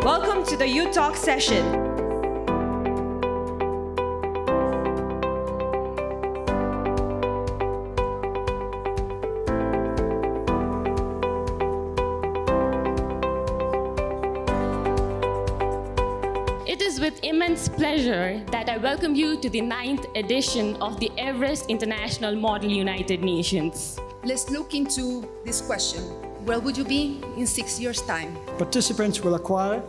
Welcome to the Youth Talk session. It is with immense pleasure that I welcome you to the 9th edition of the Everest International Model United Nations. Let's look into this question. Where would you be in 6 years' time? Participants will acquire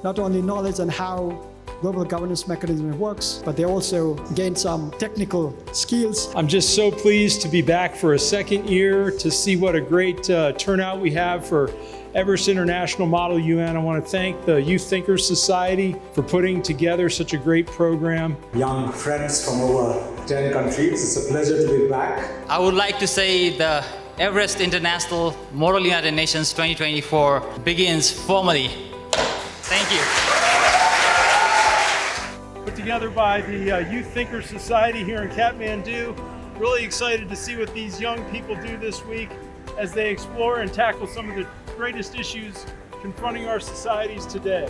not only knowledge on how global governance mechanism works, but they also gain some technical skills. I'm just so pleased to be back for a second year to see what a great turnout we have for Everest International Model UN. I want to thank the Youth Thinkers Society for putting together such a great program. Young friends from over 10 countries. It's a pleasure to be back. I would like to say the Everest International Model United Nations 2024 begins formally. Thank you. Put together by the Youth Thinkers Society here in Kathmandu. Really excited to see what these young people do this week as they explore and tackle some of the greatest issues confronting our societies today.